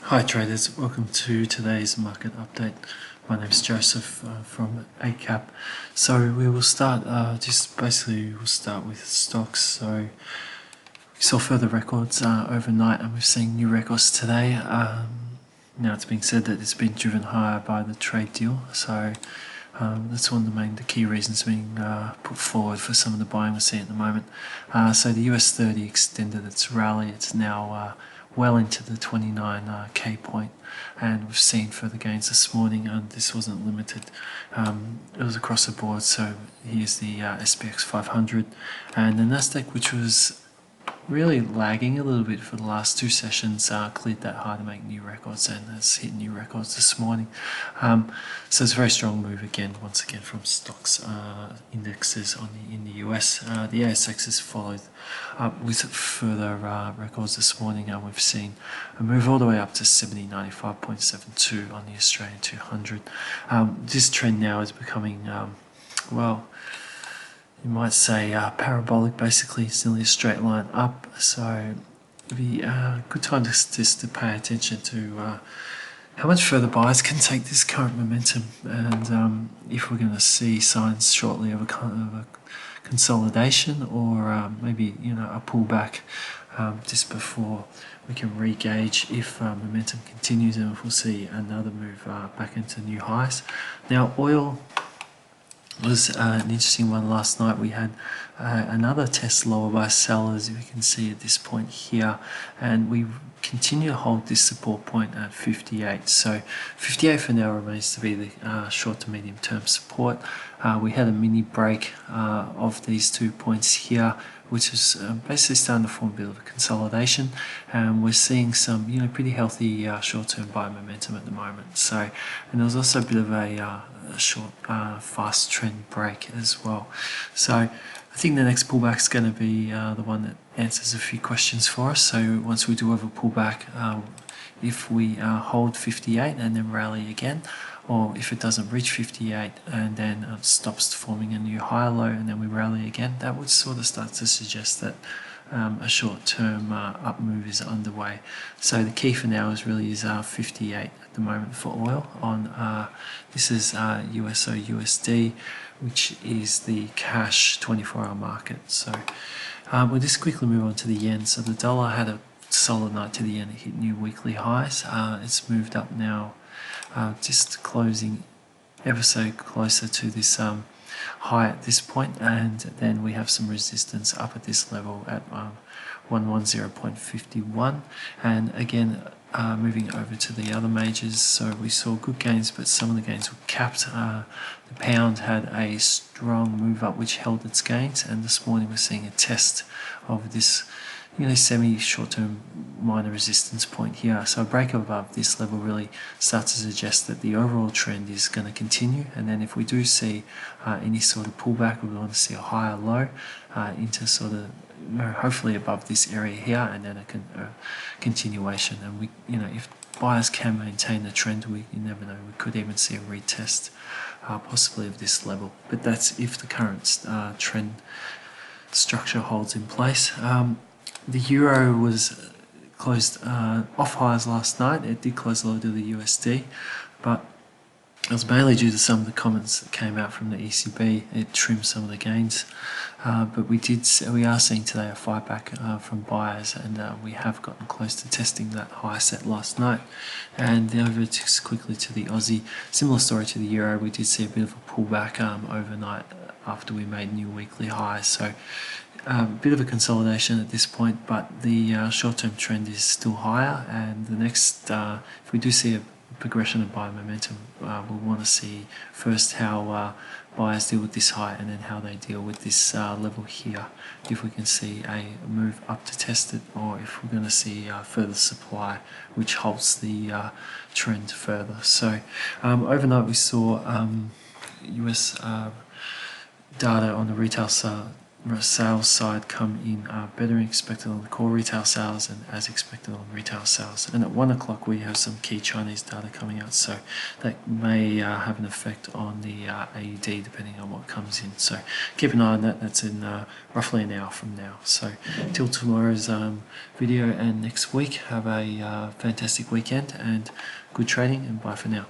Hi traders, welcome to today's market update. My name is Joseph from Eightcap. So we will start we'll start with stocks. So we saw further records overnight and we've seen new records today. Now it's being said that it's been driven higher by the trade deal. So that's one of the key reasons being put forward for some of the buying we're seeing at the moment. So the US 30 extended its rally. It's now well into the 29k point, and we've seen further gains this morning, and this wasn't limited. It was across the board. So here's the SPX 500 and the Nasdaq, which was really lagging a little bit for the last two sessions, cleared that high to make new records and has hit new records this morning. So it's a very strong move once again from stocks indexes in the US. The ASX has followed up with further records this morning, and we've seen a move all the way up to 7095.72 on the Australian 200. This trend now is becoming you might say parabolic. Basically it's nearly a straight line up, so it'd be a good time just to pay attention to how much further buyers can take this current momentum, and if we're going to see signs shortly of a consolidation or maybe a pullback just before we can re-gauge if momentum continues, and if we'll see another move back into new highs. Now oil was an interesting one last night. We had another test lower by sellers, if you can see at this point here, and we continue to hold this support point at 58. So 58 for now remains to be the short to medium term support. We had a mini break of these 2 points here, which is basically starting to form a bit of a consolidation, and we're seeing some pretty healthy short-term buy momentum at the moment. So, and there was also a bit of a short fast trend break as well. So I think the next pullback is going to be the one that answers a few questions for us. So once we do have a pullback, if we hold 58 and then rally again, or if it doesn't reach 58 and then stops forming a new higher low and then we rally again, that would sort of start to suggest that a short-term up move is underway. So the key for now is 58 at the moment for oil. On this is USD, which is the cash 24-hour market. So we'll just quickly move on to the yen. So the dollar had a solid night to the yen. It hit new weekly highs. It's moved up now, just closing ever so closer to this high at this point, and then we have some resistance up at this level at 110.51, and again moving over to the other majors. So we saw good gains, but some of the gains were capped. The pound had a strong move up which held its gains, and this morning we're seeing a test of this semi short-term minor resistance point here. So a break above this level really starts to suggest that the overall trend is going to continue, and then if we do see any sort of pullback, we want to see a higher low into sort of hopefully above this area here, and then a continuation. And we if buyers can maintain the trend, you never know, we could even see a retest possibly of this level, but that's if the current trend structure holds in place. The euro was closed off highs last night. It did close lower to the USD, but it was mainly due to some of the comments that came out from the ECB. It trimmed some of the gains, but we are seeing today a fight back from buyers, and we have gotten close to testing that high set last night. And over just quickly to the Aussie, similar story to the euro. We did see a bit of a pullback overnight after we made new weekly highs. So a bit of a consolidation at this point, but the short-term trend is still higher, and the next, if we do see a progression of buy momentum, we'll want to see first how buyers deal with this high, and then how they deal with this level here, if we can see a move up to test it, or if we're going to see further supply which halts the trend further. So overnight we saw US data on the retail side sales side come in better than expected on the core retail sales and as expected on retail sales. And at 1 o'clock we have some key Chinese data coming out, so that may have an effect on the AUD depending on what comes in. So keep an eye on that. That's in roughly an hour from now. So till tomorrow's video and next week, have a fantastic weekend and good trading, and bye for now.